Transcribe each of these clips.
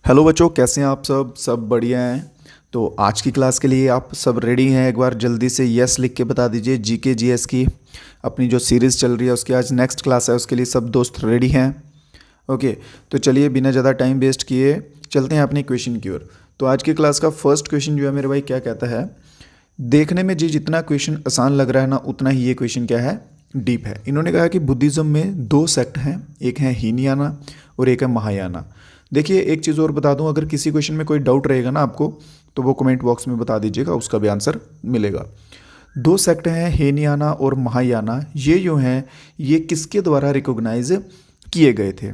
Hello बच्चों, कैसे हैं आप सब बढ़िया हैं। तो आज की क्लास के लिए आप सब रेडी हैं? एक बार जल्दी से यस लिख के बता दीजिए। जीके जीएस की अपनी जो सीरीज़ चल रही है उसकी आज नेक्स्ट क्लास है, उसके लिए सब दोस्त रेडी हैं? ओके, तो चलिए बिना ज़्यादा टाइम वेस्ट किए चलते हैं अपने क्वेश्चन की ओर। तो आज की क्लास का फर्स्ट क्वेश्चन जो है मेरे भाई क्या कहता है, देखने में जितना क्वेश्चन आसान लग रहा है ना उतना ही ये क्वेश्चन क्या है, डीप है। इन्होंने कहा कि बुद्धिज़्म में दो सेक्ट हैं, एक है हीनयाना और एक है महायाना। देखिए एक चीज़ और बता दूं, अगर किसी क्वेश्चन में कोई डाउट रहेगा ना आपको तो वो कमेंट बॉक्स में बता दीजिएगा, उसका भी आंसर मिलेगा। दो सेक्ट हैं हीनयाना और महायाना, ये जो हैं ये किसके द्वारा रिकॉग्नाइज किए गए थे?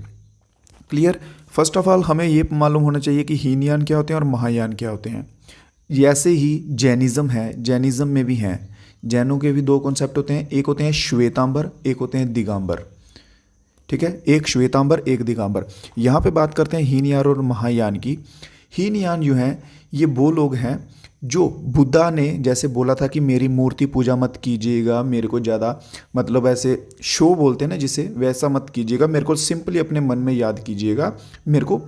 क्लियर। फर्स्ट ऑफ ऑल हमें ये मालूम होना चाहिए कि हीनयान क्या होते हैं और महायान क्या होते हैं। ऐसे ही जैनिज़्म है, जैनिज़्म में भी हैं, जैनों के भी दो कॉन्सेप्ट होते हैं, एक होते हैं श्वेतांबर, एक होते हैं दिगंबर। ठीक है, एक श्वेतांबर एक दिगंबर। यहाँ पे बात करते हैं हीनयान और महायान की। हीनयान जो हैं ये वो लोग हैं जो बुद्धा ने जैसे बोला था कि मेरी मूर्ति पूजा मत कीजिएगा, मेरे को ज़्यादा मतलब ऐसे शो बोलते हैं ना जिसे, वैसा मत कीजिएगा, मेरे को सिंपली अपने मन में याद कीजिएगा, मेरे को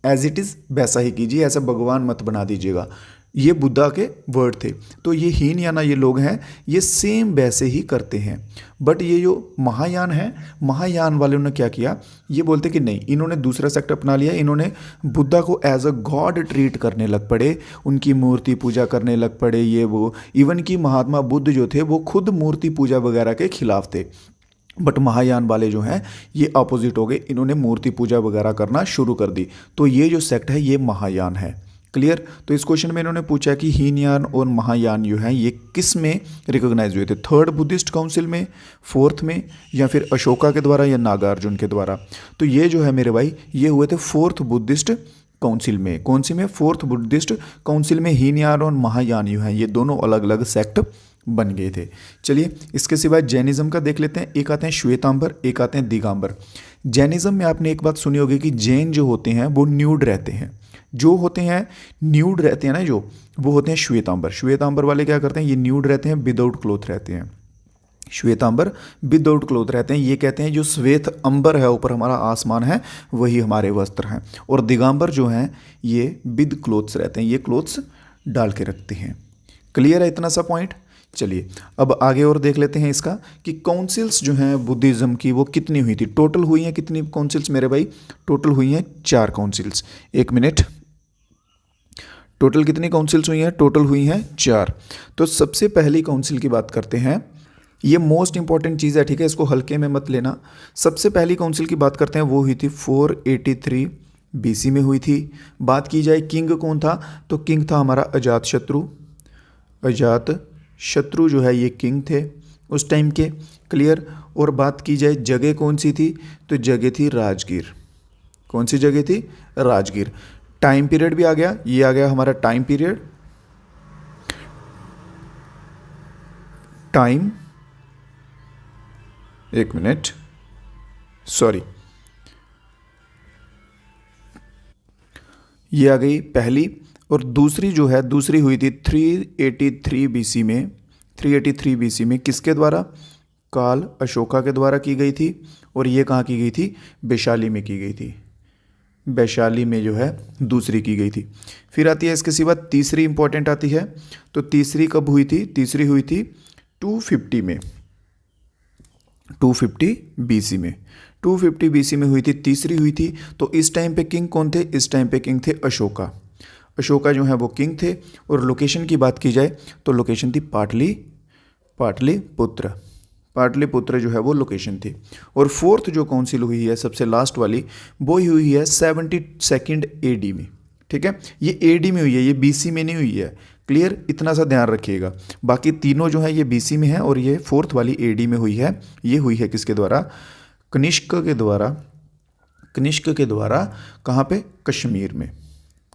एज इट इज़ वैसा ही कीजिए, ऐसा भगवान मत बना दीजिएगा। ये बुद्धा के वर्ड थे। तो ये हीनयाना ये लोग हैं ये सेम वैसे ही करते हैं। बट ये जो महायान है, महायान वालों ने क्या किया, ये बोलते कि नहीं, इन्होंने दूसरा सेक्ट अपना लिया, इन्होंने बुद्धा को एज अ गॉड ट्रीट करने लग पड़े, उनकी मूर्ति पूजा करने लग पड़े, ये वो। इवन कि महात्मा बुद्ध जो थे वो खुद मूर्ति पूजा वगैरह के खिलाफ थे। बट महायान वाले जो हैं ये अपोजिट हो गए, इन्होंने मूर्ति पूजा वगैरह करना शुरू कर दी। तो ये जो सेक्ट है ये महायान है। क्लियर। तो इस क्वेश्चन में इन्होंने पूछा कि हीनयान और महायान जो हैं ये किस में रिकॉग्नाइज हुए थे, थर्ड बुद्धिस्ट काउंसिल में, फोर्थ में, या फिर अशोका के द्वारा या नागार्जुन के द्वारा। तो ये जो है मेरे भाई ये हुए थे फोर्थ बुद्धिस्ट काउंसिल में। कौन सी में? फोर्थ बुद्धिस्ट काउंसिल में हीनयान और महायान जो हैं ये दोनों अलग अलग सेक्ट बन गए थे। चलिए इसके सिवाय जैनिज्म का देख लेते हैं। एक आते हैं श्वेतांबर, एक आते हैं दिगंबर। जैनिज्म में आपने एक बात सुनी होगी कि जैन जो होते हैं वो न्यूड रहते हैं, जो होते हैं न्यूड रहते हैं ना, जो वो होते हैं श्वेतांबर। श्वेतांबर वाले क्या करते हैं, ये न्यूड रहते हैं, विदाउट क्लोथ रहते हैं। श्वेतांबर विदाउट क्लोथ रहते हैं, ये कहते हैं जो श्वेत अंबर है, ऊपर हमारा आसमान है, वही हमारे वस्त्र हैं। और दिगंबर जो हैं ये विद क्लोथ्स रहते हैं, ये क्लोथ्स डाल के रखते हैं। क्लियर है इतना सा पॉइंट? चलिए अब आगे और देख लेते हैं इसका कि काउंसिल्स जो हैं बुद्धिज़्म की वो कितनी हुई थी, टोटल हुई हैं कितनी काउंसिल्स मेरे भाई? टोटल हुई हैं 4 काउंसिल्स। एक मिनट, टोटल कितनी काउंसिल्स हुई हैं? टोटल हुई हैं 4। तो सबसे पहली काउंसिल की बात करते हैं, ये मोस्ट इंपॉर्टेंट चीज़ है, ठीक है, इसको हल्के में मत लेना। सबसे पहली काउंसिल की बात करते हैं, वो हुई थी 483 BC में हुई थी। बात की जाए किंग कौन था, तो किंग था हमारा अजातशत्रु। अजातशत्रु जो है ये किंग थे उस टाइम के। क्लियर। और बात की जाए जगह कौन सी थी, तो जगह थी राजगीर। कौन सी जगह थी? राजगीर। टाइम पीरियड भी आ गया, ये आ गया हमारा टाइम पीरियड। टाइम, एक मिनट, सॉरी, ये आ गई पहली। और दूसरी जो है, दूसरी हुई थी 383 BC में। 383 BC में किसके द्वारा? काल अशोका के द्वारा की गई थी। और ये कहाँ की गई थी? वैशाली में की गई थी। वैशाली में जो है दूसरी की गई थी। फिर आती है इसके सिवा तीसरी इंपॉर्टेंट आती है। तो तीसरी कब हुई थी? तीसरी हुई थी 250 में, 250 BC में। 250 BC में हुई थी, तीसरी हुई थी। तो इस टाइम पे किंग कौन थे? इस टाइम पे किंग थे अशोका। अशोका जो है वो किंग थे। और लोकेशन की बात की जाए तो लोकेशन थी पाटलिपुत्र। पाटलिपुत्र जो है वो लोकेशन थी। और फोर्थ जो काउंसिल हुई है सबसे लास्ट वाली, वो ही हुई है 72 AD में। ठीक है, ये AD में हुई है, ये BC में नहीं हुई है। क्लियर, इतना सा ध्यान रखिएगा। बाकी तीनों जो है ये BC में है और ये फोर्थ वाली AD में हुई है। ये हुई है किसके द्वारा? कनिष्क के द्वारा। कनिष्क के द्वारा कहाँ पे? कश्मीर में।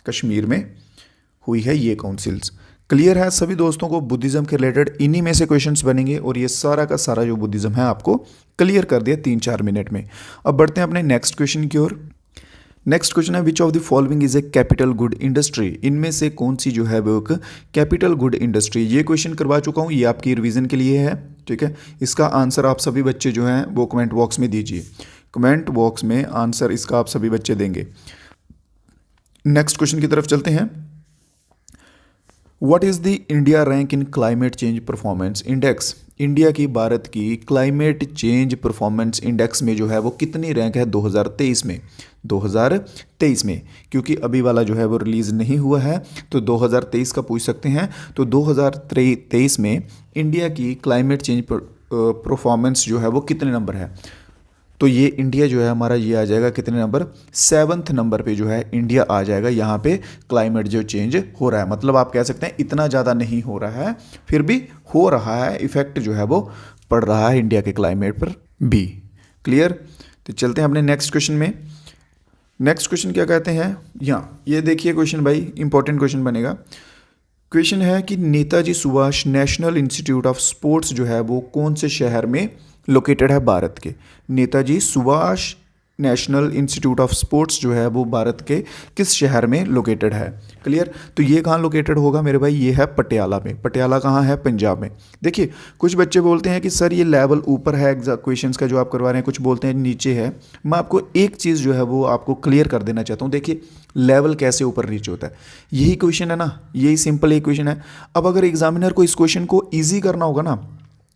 कश्मीर में हुई है ये काउंसिल्स। क्लियर है सभी दोस्तों को? बुद्धिज़्म के रिलेटेड इन्हीं में से क्वेश्चंस बनेंगे और ये सारा का सारा जो बुद्धिज़्म है आपको क्लियर कर दिया 3-4 मिनट में। अब बढ़ते हैं अपने नेक्स्ट क्वेश्चन की ओर। नेक्स्ट क्वेश्चन है, which of the following is a capital good industry? इनमें से कौन सी जो है वो एक कैपिटल गुड इंडस्ट्री? ये क्वेश्चन करवा चुका हूँ, ये आपकी रिवीजन के लिए है। ठीक है, इसका आंसर आप सभी बच्चे जो हैं वो कमेंट बॉक्स में दीजिए। कमेंट बॉक्स में आंसर इसका आप सभी बच्चे देंगे। नेक्स्ट क्वेश्चन की तरफ चलते हैं। What is the India rank in climate change performance index? India की, भारत की क्लाइमेट चेंज परफॉर्मेंस इंडेक्स में जो है वो कितनी रैंक है 2023 में? 2023 में, क्योंकि अभी वाला जो है वो रिलीज़ नहीं हुआ है, तो 2023 का पूछ सकते हैं। तो 2023 में इंडिया की क्लाइमेट चेंज परफॉर्मेंस जो है वो कितने नंबर है? तो ये इंडिया जो है हमारा, ये आ जाएगा कितने नंबर? 7th नंबर पे जो है इंडिया आ जाएगा। यहाँ पे क्लाइमेट जो चेंज हो रहा है, मतलब आप कह सकते हैं इतना ज़्यादा नहीं हो रहा है, फिर भी हो रहा है, इफेक्ट जो है वो पड़ रहा है इंडिया के क्लाइमेट पर भी। क्लियर? तो चलते हैं अपने नेक्स्ट क्वेश्चन में। नेक्स्ट क्वेश्चन क्या कहते हैं? यहाँ ये देखिए क्वेश्चन भाई, इंपॉर्टेंट क्वेश्चन बनेगा। क्वेश्चन है कि Netaji Subhash national institute of sports जो है वो कौन से शहर में लोकेटेड है भारत के? Netaji Subhash national institute of sports जो है वो भारत के किस शहर में लोकेटेड है? क्लियर? तो ये कहाँ लोकेटेड होगा मेरे भाई? ये है पटियाला में। पटियाला कहाँ है? पंजाब में। देखिए कुछ बच्चे बोलते हैं कि सर ये लेवल ऊपर है क्वेश्चंस का जो आप करवा रहे हैं, कुछ बोलते हैं नीचे है। मैं आपको एक चीज़ जो है वो आपको क्लियर कर देना चाहता हूँ। देखिए लेवल कैसे ऊपर नीचे होता है, यही क्वेश्चन है ना, यही सिंपल एक क्वेश्चन है। अब अगर एग्जामिनर को इस क्वेश्चन को ईजी करना होगा ना,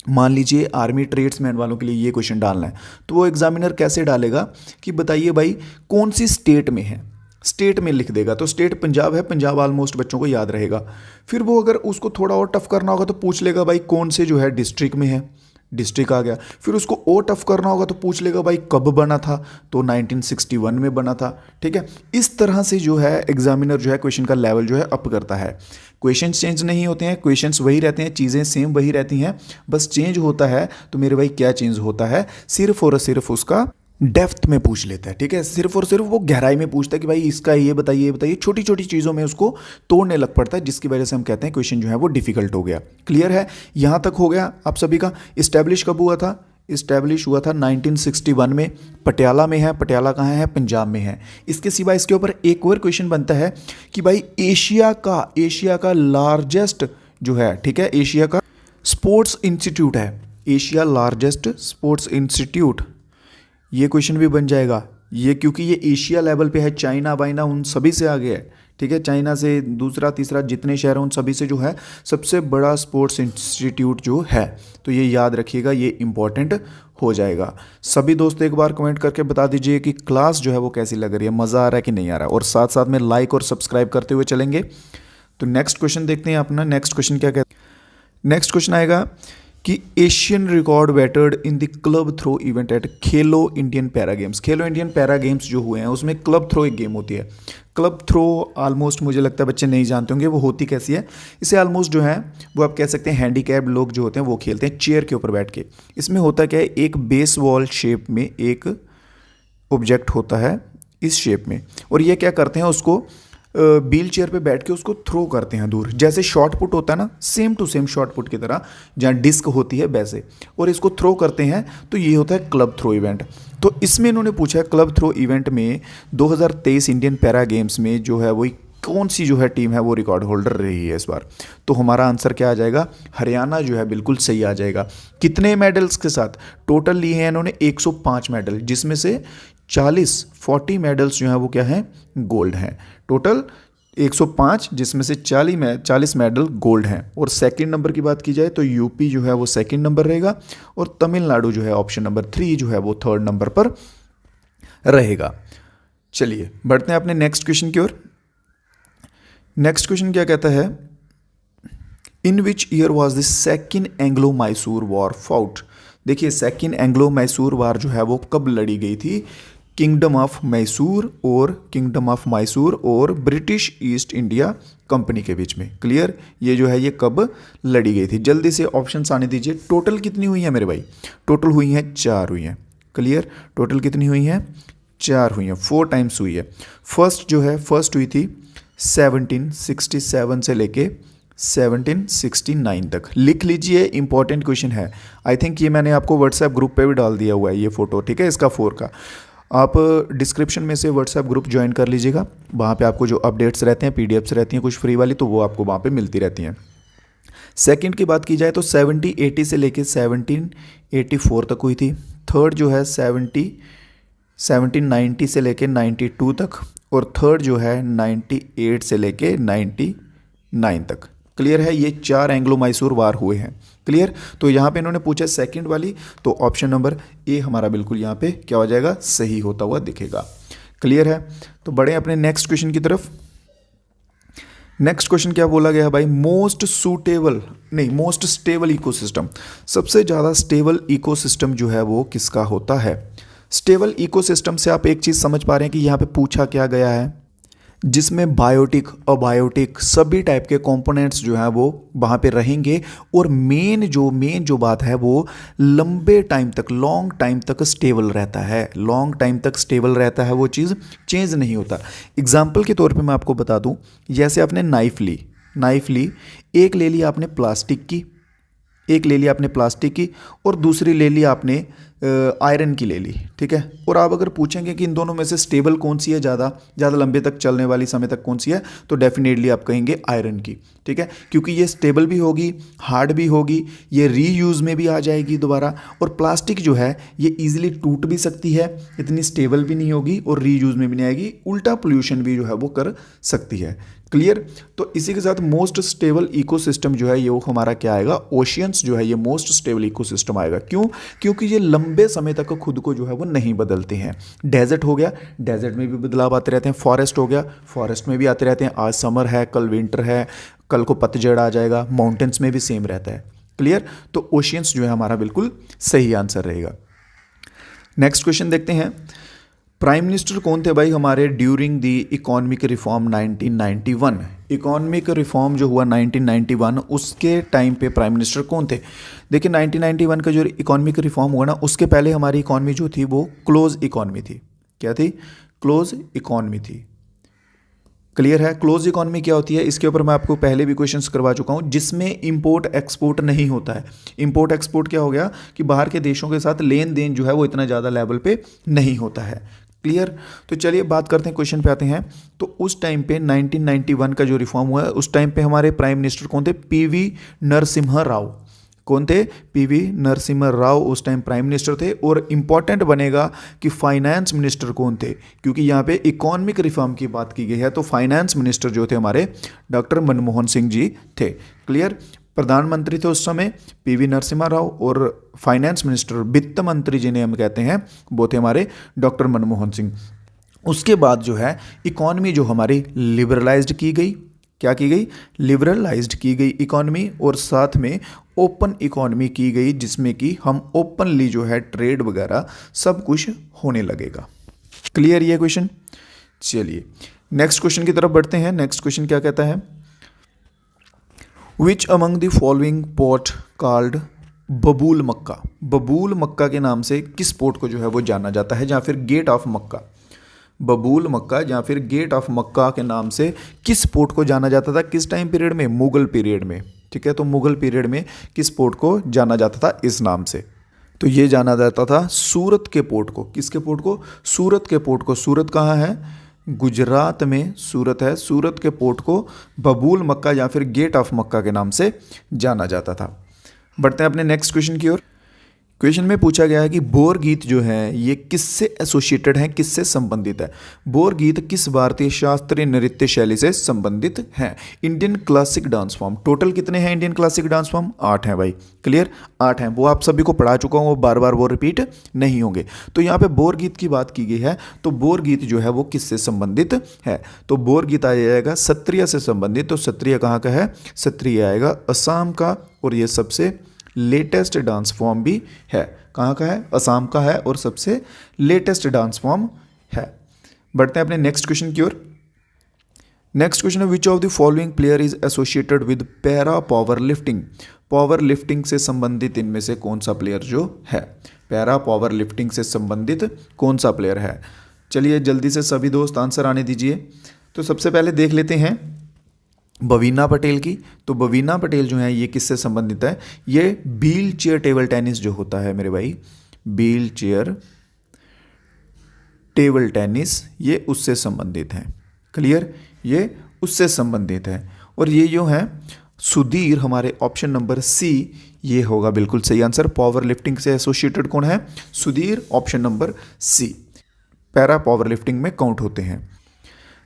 मान लीजिए आर्मी ट्रेड्समैन वालों के लिए ये क्वेश्चन डालना है, तो वो एग्जामिनर कैसे डालेगा कि बताइए भाई कौन सी स्टेट में है, स्टेट में लिख देगा। तो स्टेट पंजाब है, पंजाब ऑलमोस्ट बच्चों को याद रहेगा। फिर वो अगर उसको थोड़ा और टफ करना होगा तो पूछ लेगा भाई कौन से जो है डिस्ट्रिक्ट में है, डिस्ट्रिक्ट आ गया। फिर उसको और टफ करना होगा तो पूछ लेगा भाई कब बना था, तो 1961 में बना था। ठीक है, इस तरह से जो है एग्जामिनर जो है क्वेश्चन का लेवल जो है अप करता है। क्वेश्चंस चेंज नहीं होते हैं, क्वेश्चंस वही रहते हैं, चीज़ें सेम वही रहती हैं, बस चेंज होता है। तो मेरे भाई क्या चेंज होता है? सिर्फ और सिर्फ उसका डेप्थ में पूछ लेता है। ठीक है, सिर्फ और सिर्फ वो गहराई में पूछता है कि भाई इसका ये बताइए, ये बताइए। छोटी छोटी चीज़ों में उसको तोड़ने लग पड़ता है, जिसकी वजह से हम कहते हैं क्वेश्चन जो है वो डिफिकल्ट हो गया। क्लियर है? यहाँ तक हो गया आप सभी का। इस्टेब्लिश कब हुआ था? इस्टेब्लिश हुआ था 1961 में। पटियाला में है। पटियाला कहाँ है? पंजाब में है। इसके सिवा इसके ऊपर एक और क्वेश्चन बनता है कि भाई एशिया का लार्जेस्ट जो है, ठीक है, एशिया का स्पोर्ट्स इंस्टीट्यूट है, एशिया लार्जेस्ट स्पोर्ट्स इंस्टीट्यूट, ये क्वेश्चन भी बन जाएगा। ये क्योंकि ये एशिया लेवल पे है, चाइना वाइना उन सभी से आगे है। ठीक है, चाइना से दूसरा तीसरा जितने शहर हैं उन सभी से जो है सबसे बड़ा स्पोर्ट्स इंस्टीट्यूट जो है। तो ये याद रखिएगा, ये इंपॉर्टेंट हो जाएगा। सभी दोस्त एक बार कमेंट करके बता दीजिए कि क्लास जो है वो कैसी लग रही है, मज़ा आ रहा है कि नहीं आ रहा है, और साथ साथ में लाइक और सब्सक्राइब करते हुए चलेंगे। तो नेक्स्ट क्वेश्चन देखते हैं अपना। नेक्स्ट क्वेश्चन क्या कहते हैं? नेक्स्ट क्वेश्चन आएगा कि Asian record battered in the club throw event at Khelo Indian para games. Khelo Indian para games जो हुए हैं उसमें क्लब थ्रो एक गेम होती है। क्लब थ्रो ऑलमोस्ट मुझे लगता है बच्चे नहीं जानते होंगे वो होती कैसी है। इसे ऑलमोस्ट जो है वो आप कह सकते हैं हैंडीकैप्ड लोग जो होते हैं वो खेलते हैं चेयर के ऊपर बैठ के। इसमें होता क्या है, एक बेसबॉल शेप में एक ऑब्जेक्ट होता है इस शेप में, और ये क्या करते हैं उसको व्हील चेयर पे बैठ के उसको थ्रो करते हैं दूर, जैसे शॉट पुट होता है ना, same to same shot put की तरह जहाँ डिस्क होती है वैसे, और इसको थ्रो करते हैं। तो ये होता है क्लब थ्रो इवेंट। तो इसमें इन्होंने पूछा है क्लब थ्रो इवेंट में 2023 इंडियन पैरा गेम्स में जो है वो कौन सी जो है टीम है वो रिकॉर्ड होल्डर रही है इस बार। तो हमारा आंसर क्या आ जाएगा? हरियाणा जो है बिल्कुल सही आ जाएगा। कितने मेडल्स के साथ? टोटल लिए हैं इन्होंने 105 मेडल, जिसमें से 40 मेडल्स जो हैं वो क्या हैं? गोल्ड हैं। टोटल 105 जिसमें से 40 मेडल गोल्ड हैं। और सेकंड नंबर की बात की जाए तो यूपी जो है वो सेकंड नंबर रहेगा, और तमिलनाडु जो है ऑप्शन नंबर 3 जो है वो थर्ड नंबर पर रहेगा। चलिए बढ़ते हैं अपने नेक्स्ट क्वेश्चन की ओर। नेक्स्ट क्वेश्चन क्या कहता है? In which year was the second Anglo Mysore war fought. देखिए सेकेंड एंग्लो मैसूर वार जो है वो कब लड़ी गई थी? किंगडम ऑफ मैसूर और ब्रिटिश ईस्ट इंडिया कंपनी के बीच में। क्लियर? ये जो है ये कब लड़ी गई थी? जल्दी से ऑप्शंस आने दीजिए। टोटल कितनी हुई है मेरे भाई? टोटल हुई हैं 4 हुई हैं। क्लियर? टोटल कितनी हुई हैं? 4 हुई हैं, 4 टाइम्स हुई है। फर्स्ट हुई थी 1767 से लेके 1769 तक। लिख लीजिए, इंपॉर्टेंट क्वेश्चन है। आई थिंक ये मैंने आपको व्हाट्सएप ग्रुप पे भी डाल दिया हुआ है ये फोटो, ठीक है, इसका 4 का। आप डिस्क्रिप्शन में से व्हाट्सएप ग्रुप ज्वाइन कर लीजिएगा, वहाँ पे आपको जो अपडेट्स रहते हैं, पीडीएफ्स रहती हैं कुछ फ्री वाली, तो वो आपको वहाँ पे मिलती रहती हैं। सेकंड की बात की जाए तो 1780 से लेके 1784 तक हुई थी। थर्ड जो है 17 1790 से लेके 92 तक, और थर्ड जो है 98 से लेके 99 तक। क्लियर है, ये 4 एंग्लो मैसूर वार हुए हैं। क्लियर, तो यहाँ पे इन्होंने पूछा सेकंड वाली, तो ऑप्शन नंबर ए हमारा बिल्कुल यहाँ पे क्या हो जाएगा, सही होता हुआ दिखेगा। क्लियर है, तो बढ़े अपने नेक्स्ट क्वेश्चन की तरफ। नेक्स्ट क्वेश्चन क्या बोला गया भाई, मोस्ट स्टेबल इकोसिस्टम। सबसे ज़्यादा स्टेबल इकोसिस्टम जो है वो किसका होता है। स्टेबल इकोसिस्टम से आप एक चीज़ समझ पा रहे हैं कि यहाँ पे पूछा क्या गया है, जिसमें बायोटिक अबायोटिक सभी टाइप के कंपोनेंट्स जो हैं वो वहाँ पे रहेंगे, और मेन जो बात है वो लंबे टाइम तक, लॉन्ग टाइम तक स्टेबल रहता है। लॉन्ग टाइम तक स्टेबल रहता है, वो चीज़ चेंज नहीं होता। एग्जाम्पल के तौर पे मैं आपको बता दूं, जैसे आपने नाइफ ली, एक ले ली आपने प्लास्टिक की, और दूसरी ले ली आपने आयरन की ले ली, ठीक है। और आप अगर पूछेंगे कि इन दोनों में से स्टेबल कौन सी है, ज़्यादा लंबे तक चलने वाली, समय तक कौन सी है, तो डेफिनेटली आप कहेंगे आयरन की, ठीक है, क्योंकि ये स्टेबल भी होगी, हार्ड भी होगी, ये रीयूज़ में भी आ जाएगी दोबारा। और प्लास्टिक जो है ये ईजिली टूट भी सकती है, इतनी स्टेबल भी नहीं होगी, और रीयूज़ में भी नहीं आएगी, उल्टा पोल्यूशन भी जो है वो कर सकती है। क्लियर, तो इसी के साथ मोस्ट स्टेबल इकोसिस्टम जो है ये वो हमारा क्या आएगा, ओशियंस जो है ये मोस्ट स्टेबल इकोसिस्टम आएगा। क्यों, क्योंकि ये लंबे समय तक खुद को जो है वो नहीं बदलते हैं। डेजर्ट हो गया, डेजर्ट में भी बदलाव आते रहते हैं। फॉरेस्ट हो गया, फॉरेस्ट में भी आते रहते हैं, आज समर है, कल विंटर है, कल को पतझड़ आ जाएगा। माउंटेन्स में भी सेम रहता है। क्लियर, तो ओशियंस जो है हमारा बिल्कुल सही आंसर रहेगा। नेक्स्ट क्वेश्चन देखते हैं, प्राइम मिनिस्टर कौन थे भाई हमारे during the economic reform 1991। Economic reform जो हुआ 1991, उसके टाइम पे प्राइम मिनिस्टर कौन थे। देखिए 1991 का जो इकोनॉमिक रिफॉर्म हुआ ना, उसके पहले हमारी इकोनॉमी जो थी वो क्लोज इकोनॉमी थी। क्या थी, क्लोज इकोनॉमी थी। क्लियर है, क्लोज इकोनॉमी क्या होती है, इसके ऊपर मैं आपको पहले भी क्वेश्चंस करवा चुका हूँ, जिसमें इंपोर्ट एक्सपोर्ट नहीं होता है। इंपोर्ट एक्सपोर्ट क्या हो गया कि बाहर के देशों के साथ लेन देन जो है वो इतना ज़्यादा लेवल पे नहीं होता है। क्लियर, तो चलिए बात करते हैं, क्वेश्चन पे आते हैं। तो उस टाइम पे 1991 का जो रिफॉर्म हुआ है, उस टाइम पे हमारे प्राइम मिनिस्टर कौन थे, पीवी नरसिम्हा राव। कौन थे, पीवी नरसिम्हा राव उस टाइम प्राइम मिनिस्टर थे। और इंपॉर्टेंट बनेगा कि फाइनेंस मिनिस्टर कौन थे, क्योंकि यहाँ पे इकोनॉमिक रिफॉर्म की बात की गई है, तो फाइनेंस मिनिस्टर जो थे हमारे डॉक्टर मनमोहन सिंह जी थे। क्लियर, प्रधानमंत्री थे उस समय पीवी नरसिम्हा राव, और फाइनेंस मिनिस्टर, वित्त मंत्री जिन्हें हम कहते हैं, वो थे हमारे डॉक्टर मनमोहन सिंह। उसके बाद जो है इकॉनमी जो हमारी लिबरलाइज्ड की गई, क्या की गई, लिबरलाइज्ड की गई इकॉनमी, और साथ में ओपन इकॉनमी की गई, जिसमें कि हम ओपनली जो है ट्रेड वगैरह सब कुछ होने लगेगा। क्लियर ये क्वेश्चन। चलिए नेक्स्ट क्वेश्चन की तरफ बढ़ते हैं। नेक्स्ट क्वेश्चन क्या कहता है, which among the following port called बबूल मक्का। बबूल मक्का के नाम से किस पोर्ट को जो है वो जाना जाता है, या फिर गेट ऑफ मक्का। बबूल मक्का या फिर गेट ऑफ मक्का के नाम से किस पोर्ट को जाना जाता था, किस टाइम पीरियड में, मुगल पीरियड में। ठीक है, तो मुगल पीरियड में किस पोर्ट को जाना जाता था इस नाम से, तो ये जाना जाता था सूरत के पोर्ट को। किसके पोर्ट को, सूरत के पोर्ट को। सूरत कहाँ है, गुजरात में सूरत है। सूरत के पोर्ट को बबूल मक्का या फिर गेट ऑफ मक्का के नाम से जाना जाता था। बढ़ते हैं अपने नेक्स्ट क्वेश्चन की ओर। क्वेश्चन में पूछा गया है कि बोर गीत जो है ये किससे एसोसिएटेड है, किससे संबंधित है। बोर गीत किस भारतीय शास्त्रीय नृत्य शैली से संबंधित है। Indian classic dance form, total कितने हैं इंडियन क्लासिक डांस फॉर्म, 8 हैं भाई। क्लियर, 8 हैं, वो आप सभी को पढ़ा चुका हूँ, वो बार बार वो रिपीट नहीं होंगे। तो यहाँ पे बोर गीत की बात की गई है, तो बोर गीत जो है वो किससे संबंधित है, तो बोर गीत आ जाएगा सत्रिया से संबंधित। तो सत्रिया कहाँ का है, सत्रिया आएगा असम का, और ये सबसे लेटेस्ट डांस फॉर्म भी है। कहाँ का है, असम का है, और सबसे लेटेस्ट डांस फॉर्म है। बढ़ते हैं अपने नेक्स्ट क्वेश्चन की ओर। नेक्स्ट क्वेश्चन है, which of the following player is associated with para power lifting. Power lifting से संबंधित इनमें से कौन सा प्लेयर जो है, पैरा पावर लिफ्टिंग से संबंधित कौन सा प्लेयर है। चलिए जल्दी से सभी दोस्त आंसर आने दीजिए। तो सबसे पहले देख लेते हैं बवीना पटेल की। तो बवीना पटेल जो है ये किससे संबंधित है, ये व्हील चेयर टेबल टेनिस जो होता है मेरे भाई, व्हील चेयर टेबल टेनिस, ये उससे संबंधित है। क्लियर, ये उससे संबंधित है। और ये जो है सुधीर, हमारे ऑप्शन नंबर सी ये होगा बिल्कुल सही आंसर। पावर लिफ्टिंग से एसोसिएटेड कौन है, Sudhir, option number C. Para power lifting में काउंट होते हैं।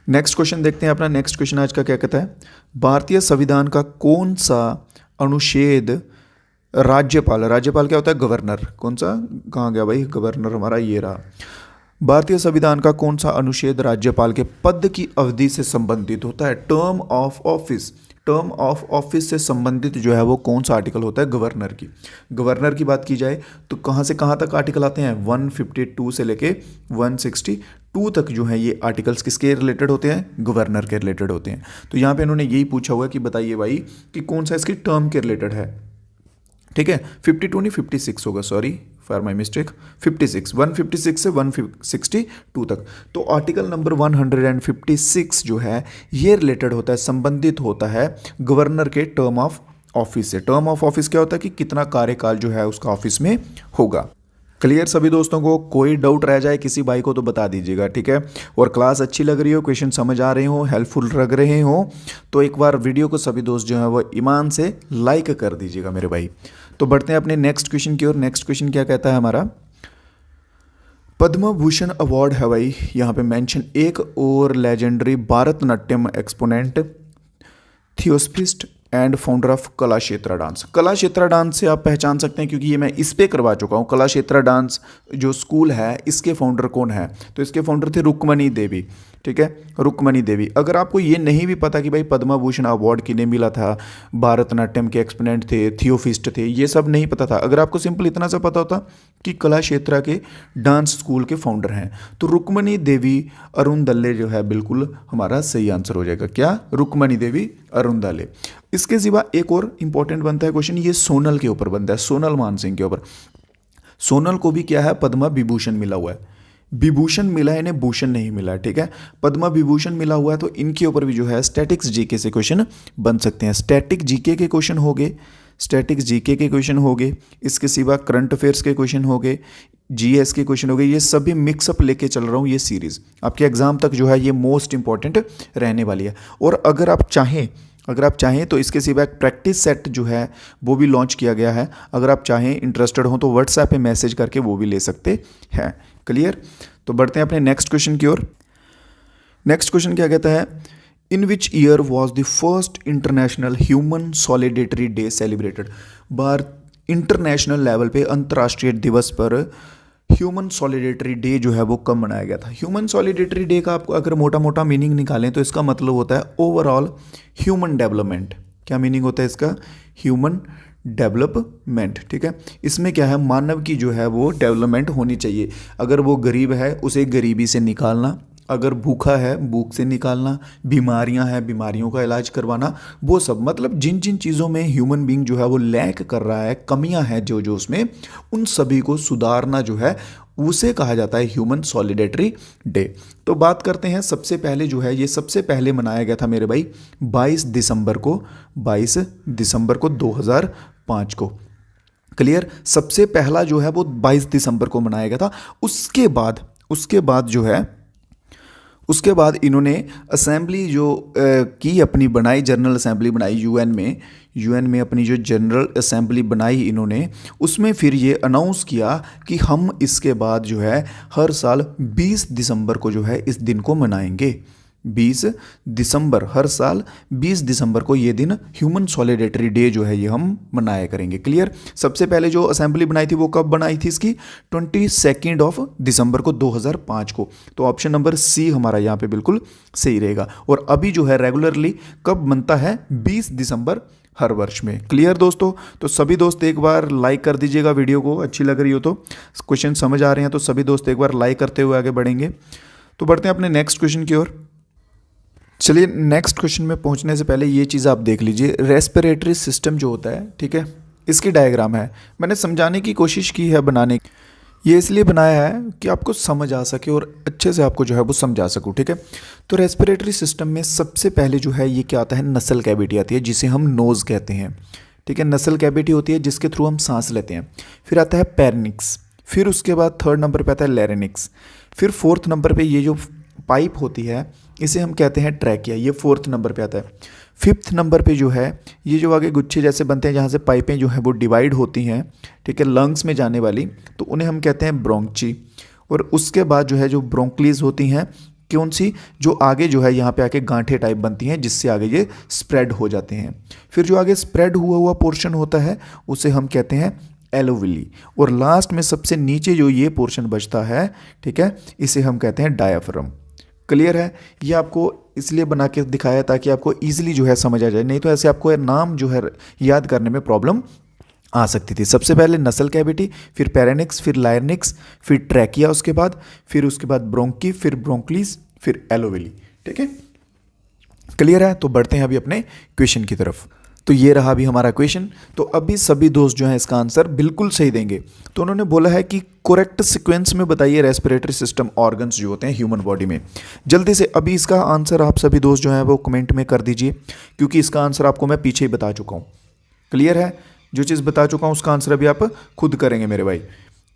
नेक्स्ट क्वेश्चन देखते हैं अपना। नेक्स्ट क्वेश्चन आज का क्या कहता है, भारतीय संविधान का कौन सा अनुच्छेद राज्यपाल क्या होता है, गवर्नर, कौन सा, कहाँ गया भाई गवर्नर हमारा, ये रहा। भारतीय संविधान का कौन सा अनुच्छेद राज्यपाल के पद की अवधि से संबंधित होता है, टर्म ऑफ ऑफिस से संबंधित जो है वो कौन सा आर्टिकल होता है, गवर्नर की बात की जाए तो कहाँ से कहाँ तक आर्टिकल आते हैं, 152 से लेके 162 तक जो है ये आर्टिकल्स किसके रिलेटेड होते हैं, गवर्नर के रिलेटेड होते हैं। तो यहाँ पे इन्होंने यही पूछा हुआ है कि बताइए भाई कि कौन सा इसकी टर्म के रिलेटेड है। ठीक है, 52 नहीं 56 होगा, सॉरी फॉर माई मिस्टेक, 156 से 162 तक। तो आर्टिकल नंबर 156 जो है ये रिलेटेड होता है, संबंधित होता है गवर्नर के टर्म ऑफ ऑफिस से। टर्म ऑफ ऑफिस क्या होता है कि कितना कार्यकाल जो है उसका ऑफिस में होगा। क्लियर सभी दोस्तों को, कोई डाउट रह जाए किसी भाई को तो बता दीजिएगा, ठीक है। और क्लास अच्छी लग रही हो, क्वेश्चन समझ आ रहे हो, हेल्पफुल लग रहे हो तो एक बार वीडियो को सभी दोस्त जो है वो ईमान से लाइक कर दीजिएगा मेरे भाई। तो बढ़ते हैं अपने नेक्स्ट क्वेश्चन की ओर। नेक्स्ट क्वेश्चन क्या कहता है हमारा, पद्म भूषण अवार्ड है भाई यहाँ पे मेंशन एक और legendary Bharatanatyam exponent, theosophist and founder of Kalakshetra dance. Kalakshetra dance से आप पहचान सकते हैं क्योंकि ये मैं इस पे करवा चुका हूँ। कलाक्षेत्रा डांस जो स्कूल है इसके फाउंडर कौन है, तो इसके फाउंडर थे रुक्मणी देवी, ठीक है, रुक्मणी देवी। अगर आपको ये नहीं भी पता कि भाई पद्म भूषण अवार्ड किन्हें मिला था, भारतनाट्यम के एक्सपोनेंट थे, थियोफिस्ट थे, ये सब नहीं पता था, अगर आपको सिंपल इतना सा पता होता कि कलाक्षेत्रा के डांस स्कूल के फाउंडर हैं, तो रुक्मणी देवी अरुणदल्ले जो है बिल्कुल हमारा सही आंसर हो जाएगा। क्या, रुक्मणी देवी अरुणदल्ले। इसके सिवा एक और इंपॉर्टेंट बनता है क्वेश्चन, ये सोनल के ऊपर बनता है, सोनल मानसिंह के ऊपर। सोनल को भी क्या है, पद्म विभूषण मिला हुआ है, विभूषण मिला है, इन्हें भूषण नहीं मिला है, ठीक है। पद्म विभूषण मिला हुआ है तो इनके ऊपर भी जो है स्टैटिक्स जीके से क्वेश्चन बन सकते हैं। स्टैटिक जीके के क्वेश्चन हो गए, स्टैटिक जीके के क्वेश्चन हो गए, इसके सिवा करंट अफेयर्स के क्वेश्चन हो गए, जीएस के क्वेश्चन हो गए। ये सभी मिक्सअप लेके चल रहा हूँ, ये सीरीज़ आपके एग्जाम तक जो है ये मोस्ट इंपॉर्टेंट रहने वाली है। और अगर आप चाहें तो इसके सिवा एक प्रैक्टिस सेट जो है वो भी लॉन्च किया गया है, अगर आप चाहें इंटरेस्टेड हो तो व्हाट्सएप पे मैसेज करके वो भी ले सकते हैं। क्लियर। तो बढ़ते हैं अपने नेक्स्ट क्वेश्चन की ओर। नेक्स्ट क्वेश्चन क्या कहता है, in which year was the first international human solidarity day celebrated. International level पे अंतर्राष्ट्रीय दिवस पर ह्यूमन सॉलिडेटरी डे जो है वो कब मनाया गया था। ह्यूमन सॉलिडेटरी डे का आपको अगर मोटा मोटा मीनिंग निकालें तो इसका मतलब होता है ओवरऑल ह्यूमन डेवलपमेंट। क्या मीनिंग होता है इसका, ह्यूमन डेवलपमेंट, ठीक है। इसमें क्या है, मानव की जो है वो डेवलपमेंट होनी चाहिए। अगर वो गरीब है उसे गरीबी से निकालना, अगर भूखा है भूख से निकालना, बीमारियां हैं बीमारियों का इलाज करवाना, वो सब मतलब जिन जिन चीज़ों में ह्यूमन बीइंग जो है वो लैक कर रहा है, कमियां हैं जो जो उसमें, उन सभी को सुधारना जो है उसे कहा जाता है ह्यूमन सॉलिडेटरी डे। तो बात करते हैं, सबसे पहले जो है ये सबसे पहले मनाया गया था मेरे भाई 22 दिसंबर को 2005 को। क्लियर। सबसे पहला जो है वो 22 दिसंबर को मनाया गया था। उसके बाद इन्होंने असेंबली जो की अपनी बनाई, जनरल असेंबली बनाई यूएन में अपनी जो जनरल असेंबली बनाई इन्होंने, उसमें फिर ये अनाउंस किया कि हम इसके बाद जो है हर साल 20 दिसंबर को जो है इस दिन को मनाएंगे। 20 दिसंबर, हर साल 20 दिसंबर को ये दिन ह्यूमन सॉलिडेटरी डे जो है ये हम मनाया करेंगे। क्लियर। सबसे पहले जो असेंबली बनाई थी वो कब बनाई थी इसकी, 22 दिसंबर को 2005 को। तो ऑप्शन नंबर सी हमारा यहाँ पे बिल्कुल सही रहेगा। और अभी जो है रेगुलरली कब बनता है, 20 दिसंबर हर वर्ष में। क्लियर दोस्तों। तो सभी दोस्त एक बार लाइक कर दीजिएगा वीडियो को, अच्छी लग रही हो तो, क्वेश्चन समझ आ रहे हैं तो सभी दोस्त एक बार लाइक करते हुए आगे बढ़ेंगे। तो बढ़ते हैं अपने नेक्स्ट क्वेश्चन की ओर। चलिए नेक्स्ट क्वेश्चन में पहुंचने से पहले ये चीज़ आप देख लीजिए, रेस्पिरेटरी सिस्टम जो होता है, ठीक है, इसकी डायग्राम है, मैंने समझाने की कोशिश की है बनाने। ये इसलिए बनाया है कि आपको समझ आ सके और अच्छे से आपको जो है वो समझा सकूँ, ठीक है। तो रेस्पिरेटरी सिस्टम में सबसे पहले जो है ये क्या आता है, नसल कैविटी आती है जिसे हम नोज़ कहते हैं, ठीक है। नसल कैविटी होती है जिसके थ्रू हम सांस लेते हैं। फिर आता है पेरिनिक्स, फिर उसके बाद थर्ड नंबर पे आता है लैरिनिक्स, फिर फोर्थ नंबर पे ये जो पाइप होती है इसे हम कहते हैं ट्रैकिया, ये फोर्थ नंबर पे आता है। फिफ्थ नंबर पे जो है ये जो आगे गुच्छे जैसे बनते हैं जहाँ से पाइपें जो हैं वो डिवाइड होती हैं, ठीक है, लंग्स में जाने वाली, तो उन्हें हम कहते हैं ब्रोंची। और उसके बाद जो है जो ब्रोंकलीज होती हैं कौन सी, जो आगे जो है यहाँ पे आके गांठे टाइप बनती हैं जिससे आगे ये स्प्रेड हो जाते हैं। फिर जो आगे स्प्रेड हुआ हुआ पोर्शन होता है उसे हम कहते हैं एलोविली, और लास्ट में सबसे नीचे जो ये पोर्शन बचता है, ठीक है, इसे हम कहते हैं डायाफ्राम। क्लियर है? ये आपको इसलिए बना के दिखाया ताकि आपको ईजिली जो है समझ आ जाए, नहीं तो ऐसे आपको नाम जो है याद करने में प्रॉब्लम आ सकती थी। सबसे पहले नसल कैविटी, फिर पेरेनिक्स, फिर लायनिक्स, फिर ट्रैकिया उसके बाद, फिर उसके बाद ब्रोंकी, फिर ब्रोंकलीज, फिर एलोविली। ठीक है, क्लियर है? तो बढ़ते हैं अभी अपने क्वेश्चन की तरफ। तो ये रहा अभी हमारा क्वेश्चन। तो अभी सभी दोस्त जो हैं इसका आंसर बिल्कुल सही देंगे। तो उन्होंने बोला है कि करेक्ट सीक्वेंस में बताइए रेस्पिरेटरी सिस्टम ऑर्गन्स जो होते हैं ह्यूमन बॉडी में। जल्दी से अभी इसका आंसर आप सभी दोस्त जो हैं वो कमेंट में कर दीजिए, क्योंकि इसका आंसर आपको मैं पीछे ही बता चुका हूँ। क्लियर है? जो चीज़ बता चुका हूँ उसका आंसर अभी आप खुद करेंगे मेरे भाई।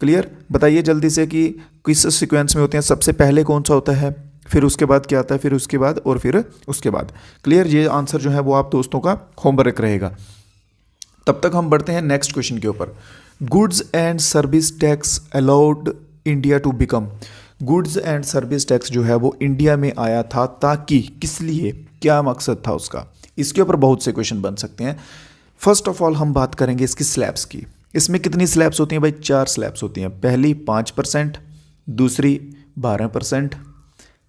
क्लियर? बताइए जल्दी से कि किस सीक्वेंस में होते हैं, सबसे पहले कौन सा होता है, फिर उसके बाद क्या आता है, फिर उसके बाद और फिर उसके बाद। क्लियर? ये आंसर जो है वो आप दोस्तों का होमवर्क रहेगा। तब तक हम बढ़ते हैं नेक्स्ट क्वेश्चन के ऊपर। Goods and service tax allowed India to become. Goods and service tax जो है वो इंडिया में आया था ताकि, किस लिए, क्या मकसद था उसका? इसके ऊपर बहुत से क्वेश्चन बन सकते हैं। फर्स्ट ऑफ ऑल हम बात करेंगे इसकी स्लैब्स की। इसमें कितनी स्लैब्स होती हैं भाई? 4 स्लैब्स होती हैं। पहली 5%, दूसरी 12%,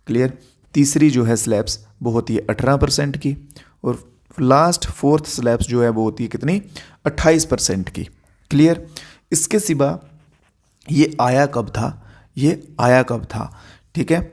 क्लियर, तीसरी जो है स्लैब्स वो होती है 18% की, और लास्ट फोर्थ स्लैब्स जो है वो होती है कितनी? 28% की। क्लियर? इसके सिवा ये आया कब था? ये आया कब था? ठीक है,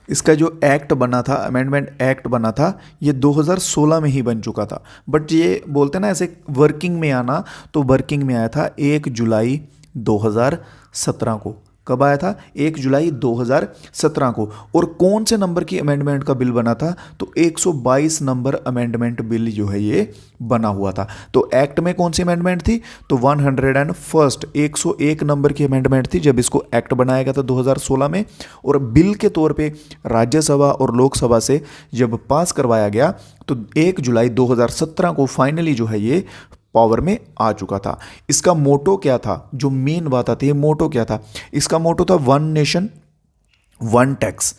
इसका जो एक्ट बना था, अमेंडमेंट एक्ट बना था, ये 2016 में ही बन चुका था। बट ये बोलते हैं ना ऐसे वर्किंग में आना, तो वर्किंग में आया था 1 जुलाई 2017 को। कब आया था? 1 जुलाई 2017 को। और कौन से नंबर की अमेंडमेंट का बिल बना था? तो 122 नंबर अमेंडमेंट बिल जो है ये बना हुआ था। तो एक्ट में कौन सी अमेंडमेंट थी? तो 101 नंबर की अमेंडमेंट थी जब इसको एक्ट बनाया गया था 2016 में। और बिल के तौर पे राज्यसभा और लोकसभा से जब पास करवाया गया तो 1 जुलाई 2017 को फाइनली जो है ये पावर में आ चुका था। इसका मोटो क्या था? जो मेन बात आती है, मोटो क्या था? इसका मोटो था 1 नेशन 1 टैक्स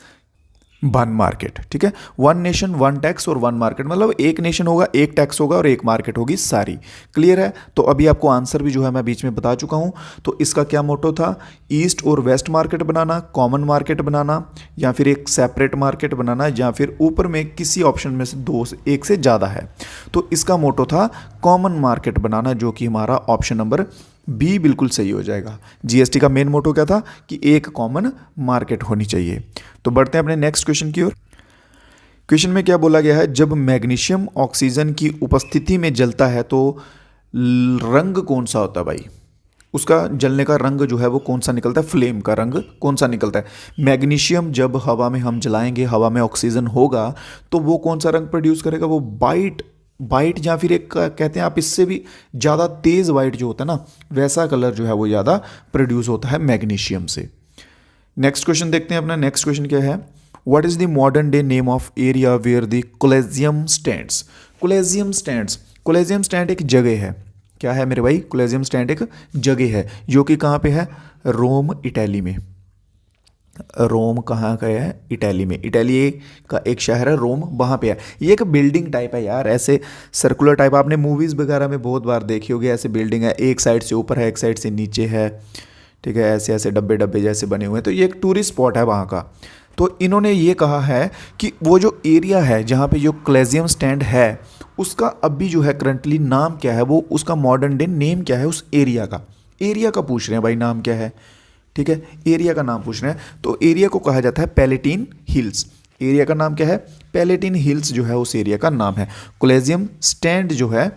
1 मार्केट। ठीक है, 1 नेशन 1 टैक्स और 1 मार्केट, मतलब एक नेशन होगा, एक टैक्स होगा और एक मार्केट होगी सारी। क्लियर है? तो अभी आपको आंसर भी जो है मैं बीच में बता चुका हूं। तो इसका क्या मोटो था? ईस्ट और वेस्ट मार्केट बनाना, कॉमन मार्केट बनाना, या फिर एक सेपरेट मार्केट बनाना, या फिर ऊपर में किसी ऑप्शन में से एक से ज़्यादा है। तो इसका मोटो था कॉमन मार्केट बनाना, जो कि हमारा ऑप्शन नंबर बी बिल्कुल सही हो जाएगा। जीएसटी का मेन मोटो क्या था? कि एक कॉमन मार्केट होनी चाहिए। तो बढ़ते हैं अपने नेक्स्ट क्वेश्चन की ओर। क्वेश्चन में क्या बोला गया है? जब मैग्नीशियम ऑक्सीजन की उपस्थिति में जलता है तो रंग कौन सा होता है भाई? उसका जलने का रंग जो है वो कौन सा निकलता है? फ्लेम का रंग कौन सा निकलता है? मैग्नीशियम जब हवा में हम जलाएंगे, हवा में ऑक्सीजन होगा, तो वो कौन सा रंग प्रोड्यूस करेगा? वो वाइट या फिर एक कहते हैं आप इससे भी ज़्यादा तेज़ वाइट जो होता है ना, वैसा कलर जो है वो ज़्यादा प्रोड्यूस होता है मैग्नीशियम से। नेक्स्ट क्वेश्चन देखते हैं अपना। नेक्स्ट क्वेश्चन क्या है? What is the modern day name of area where the Colosseum stands? Colosseum stand एक जगह है। क्या है मेरे भाई? कोलेजियम स्टैंड एक जगह है जो कि कहाँ पे है? रोम, इटली में। रोम कहाँ का है? इटली में। इटली का एक शहर है रोम, वहाँ पे है। ये एक बिल्डिंग टाइप है यार, ऐसे सर्कुलर टाइप। आपने मूवीज़ वगैरह में बहुत बार देखी होगी, ऐसे बिल्डिंग है, एक साइड से ऊपर है, एक साइड से नीचे है। ठीक है, ऐसे ऐसे डब्बे डब्बे जैसे बने हुए हैं। तो ये एक टूरिस्ट स्पॉट है वहाँ का। तो इन्होंने ये कहा है कि वो जो एरिया है जहाँ पे जो कोलेजियम स्टैंड है उसका अभी जो है करंटली नाम क्या है, वो उसका मॉडर्न डे नेम क्या है उस एरिया का। एरिया का पूछ रहे हैं भाई, नाम क्या है? ठीक है, एरिया का नाम पूछ रहे हैं। तो एरिया को कहा जाता है पैलेटिन हिल्स। एरिया का नाम क्या है? पैलेटिन हिल्स जो है उस एरिया का नाम है। कोलेजियम स्टैंड जो है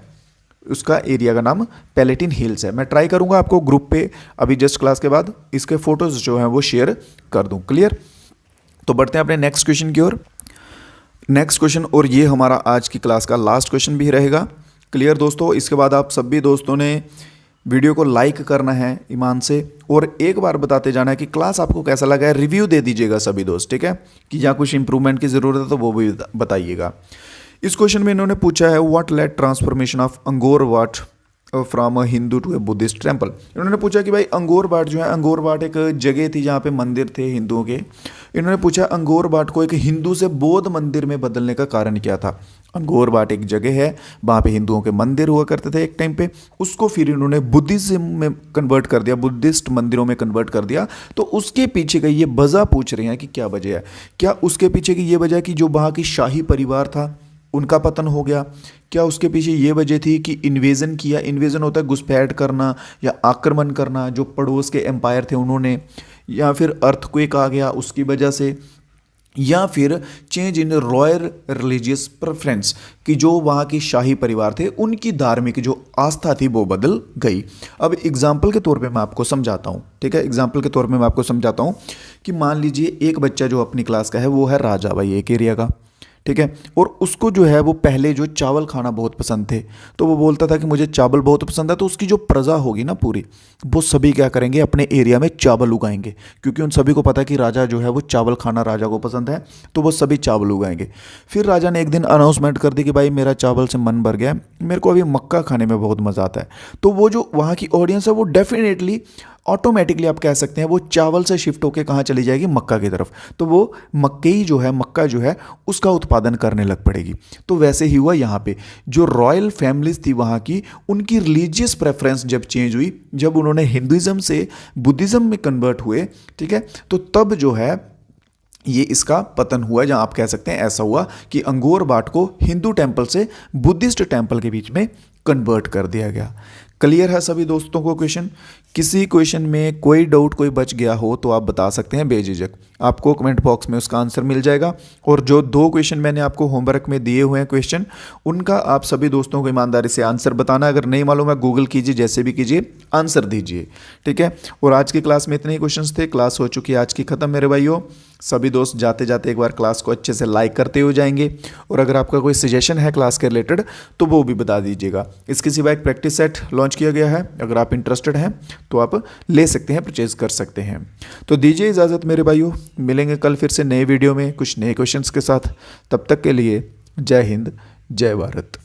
उसका एरिया का नाम पैलेटिन हिल्स है। मैं ट्राई करूंगा आपको ग्रुप पे अभी जस्ट क्लास के बाद इसके फोटोज जो हैं वो शेयर कर दूं। क्लियर? तो बढ़ते हैं अपने नेक्स्ट क्वेश्चन की ओर। नेक्स्ट क्वेश्चन, और ये हमारा आज की क्लास का लास्ट क्वेश्चन भी रहेगा। क्लियर दोस्तों? इसके बाद आप सभी दोस्तों ने वीडियो को लाइक करना है ईमान से, और एक बार बताते जाना है कि क्लास आपको कैसा लगा है। रिव्यू दे दीजिएगा सभी दोस्त, ठीक है, कि जहाँ कुछ इंप्रूवमेंट की ज़रूरत है तो वो भी बताइएगा। इस क्वेश्चन में इन्होंने पूछा है what led transformation of Angkor Wat from a Hindu to a Buddhist temple. इन्होंने पूछा कि भाई अंगोर वाट जो है, अंगोर वाट एक जगह थी जहाँ पे मंदिर थे हिंदुओं के। इन्होंने पूछा अंगोर वाट को एक हिंदू से बौद्ध मंदिर में बदलने का कारण क्या था। अंगोर वाट एक जगह है, वहाँ पे हिंदुओं के मंदिर हुआ करते थे एक टाइम पे, उसको फिर इन्होंने बुद्धिज्म में कन्वर्ट कर दिया, बुद्धिस्ट मंदिरों में कन्वर्ट कर दिया। तो उसके पीछे का ये वजह पूछ रहे हैं कि क्या वजह है। क्या उसके पीछे की ये वजह कि जो वहाँ की शाही परिवार था उनका पतन हो गया। क्या उसके पीछे ये वजह थी कि इन्वेजन किया, इन्वेजन होता है घुसपैठ करना या आक्रमण करना, जो पड़ोस के एम्पायर थे उन्होंने, या फिर अर्थक्वेक आ गया उसकी वजह से, या फिर change in royal religious preference कि जो वहाँ की शाही परिवार थे उनकी धार्मिक जो आस्था थी वो बदल गई। अब एग्जाम्पल के तौर पे मैं आपको समझाता हूँ, ठीक है। एग्जाम्पल के तौर पे मैं आपको समझाता हूँ कि मान लीजिए एक बच्चा जो अपनी क्लास का है वो है राजा भाई एक एरिया का, ठीक है। और उसको जो है वो पहले जो चावल खाना बहुत पसंद थे, तो वो बोलता था कि मुझे चावल बहुत पसंद है। तो उसकी जो प्रजा होगी ना पूरी, वो सभी क्या करेंगे अपने एरिया में चावल उगाएंगे, क्योंकि उन सभी को पता है कि राजा जो है वो चावल खाना राजा को पसंद है, तो वो सभी चावल उगाएंगे। फिर राजा ने एक दिन अनाउंसमेंट कर दी कि भाई मेरा चावल से मन भर गया, मेरे को अभी मक्का खाने में बहुत मज़ा आता है। तो वो जो वहाँ की ऑडियंस है वो डेफिनेटली ऑटोमेटिकली आप कह सकते हैं वो चावल से शिफ्ट होकर कहाँ चली जाएगी, मक्का की तरफ। तो वो मक्कई जो है, मक्का जो है उसका उत्पादन करने लग पड़ेगी। तो वैसे ही हुआ यहाँ पे, जो रॉयल फैमिलीज थी वहाँ की, उनकी रिलीजियस प्रेफरेंस जब चेंज हुई, जब उन्होंने हिंदुइज्म से बुद्धिज़्म में कन्वर्ट हुए, ठीक है, तो तब जो है ये इसका पतन हुआ, जहाँ आप कह सकते हैं ऐसा हुआ कि अंगोर वाट को हिंदू टेम्पल से बुद्धिस्ट टेम्पल के बीच में कन्वर्ट कर दिया गया। क्लियर है सभी दोस्तों को क्वेश्चन? किसी क्वेश्चन में कोई डाउट कोई बच गया हो तो आप बता सकते हैं बेझिझक, आपको कमेंट बॉक्स में उसका आंसर मिल जाएगा। और जो 2 क्वेश्चन मैंने आपको होमवर्क में दिए हुए हैं क्वेश्चन, उनका आप सभी दोस्तों को ईमानदारी से आंसर बताना। अगर नहीं मालूम है गूगल कीजिए, जैसे भी कीजिए आंसर दीजिए, ठीक है। और आज की क्लास में इतने ही क्वेश्चन थे। क्लास हो चुकी है आज की ख़त्म मेरे भाइयों। सभी दोस्त जाते जाते एक बार क्लास को अच्छे से लाइक करते हो जाएंगे, और अगर आपका कोई सजेशन है क्लास के रिलेटेड तो वो भी बता दीजिएगा। इसके सिवा एक प्रैक्टिस सेट लॉन्च किया गया है, अगर आप इंटरेस्टेड हैं तो आप ले सकते हैं, परचेज कर सकते हैं। तो दीजिए इजाज़त मेरे भाइयों, मिलेंगे कल फिर से नए वीडियो में कुछ नए क्वेश्चंस के साथ। तब तक के लिए जय हिंद, जय भारत।